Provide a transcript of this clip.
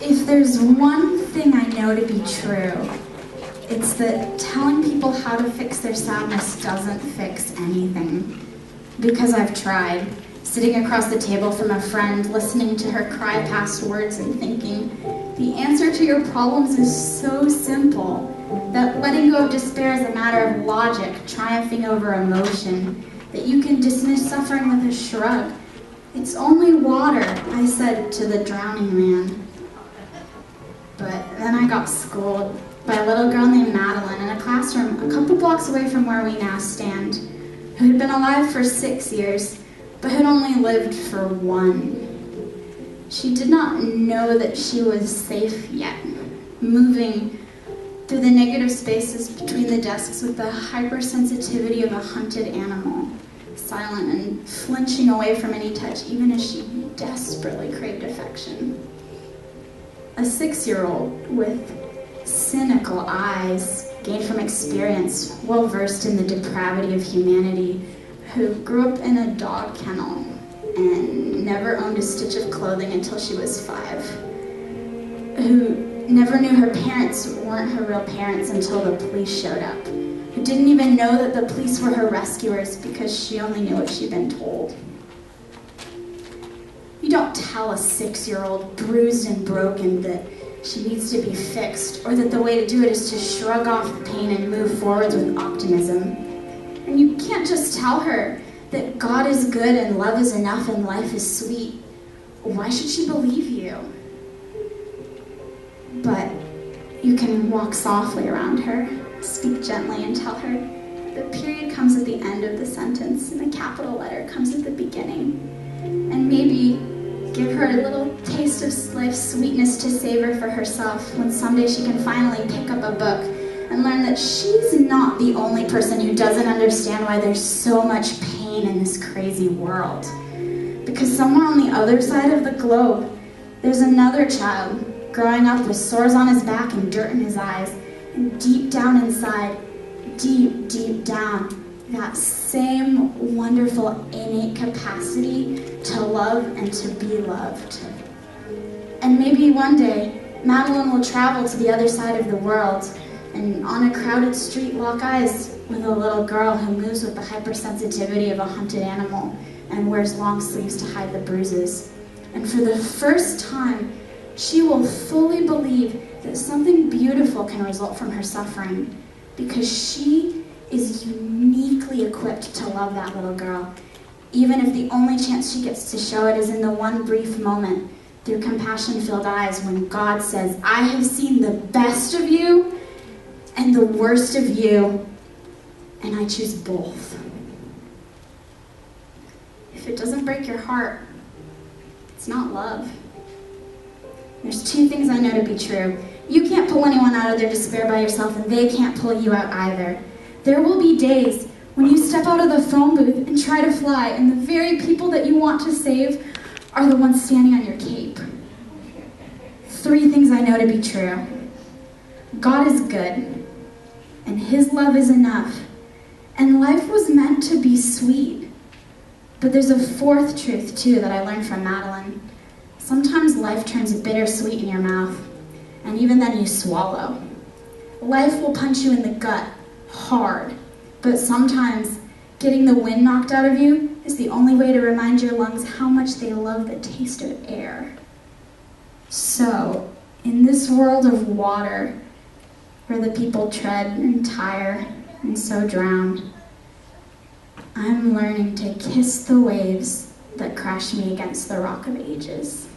If there's one thing I know to be true, it's that telling people how to fix their sadness doesn't fix anything. Because I've tried, sitting across the table from a friend, listening to her cry past words and thinking, the answer to your problems is so simple that letting go of despair is a matter of logic, triumphing over emotion, that you can dismiss suffering with a shrug. It's only water, I said to the drowning man. But then I got schooled by a little girl named Madeline in a classroom a couple blocks away from where we now stand, who had been alive for 6 years, but had only lived for 1. She did not know that she was safe yet, moving through the negative spaces between the desks with the hypersensitivity of a hunted animal, silent and flinching away from any touch, even as she desperately craved affection. A 6-year-old with cynical eyes, gained from experience, well versed in the depravity of humanity, who grew up in a dog kennel and never owned a stitch of clothing until she was 5, who never knew her parents weren't her real parents until the police showed up, who didn't even know that the police were her rescuers because she only knew what she'd been told. You don't tell a 6-year-old bruised and broken that she needs to be fixed, or that the way to do it is to shrug off the pain and move forwards with optimism. And you can't just tell her that God is good and love is enough and life is sweet. Why should she believe you? But you can walk softly around her, speak gently, and tell her the period comes at the end of the sentence and the capital letter comes at the beginning. And maybe give her a little taste of life's sweetness to savor for herself when someday she can finally pick up a book and learn that she's not the only person who doesn't understand why there's so much pain in this crazy world. Because somewhere on the other side of the globe, there's another child growing up with sores on his back and dirt in his eyes, and deep down inside, deep, deep down, that same wonderful innate capacity to love and to be loved. And maybe one day, Madeline will travel to the other side of the world and on a crowded street lock eyes with a little girl who moves with the hypersensitivity of a hunted animal and wears long sleeves to hide the bruises. And for the first time, she will fully believe that something beautiful can result from her suffering because she is uniquely equipped to love that little girl, even if the only chance she gets to show it is in the one brief moment through compassion-filled eyes when God says, I have seen the best of you and the worst of you, and I choose both. If it doesn't break your heart, it's not love. There's 2 things I know to be true. You can't pull anyone out of their despair by yourself, and they can't pull you out either. There will be days when you step out of the phone booth and try to fly, and the very people that you want to save are the ones standing on your cape. 3 things I know to be true. God is good, and His love is enough, and life was meant to be sweet. But there's a 4th truth, too, that I learned from Madeline. Sometimes life turns bittersweet in your mouth, and even then you swallow. Life will punch you in the gut, hard, but sometimes getting the wind knocked out of you is the only way to remind your lungs how much they love the taste of air. So, in this world of water, where the people tread and tire and so drown, I'm learning to kiss the waves that crash me against the rock of ages.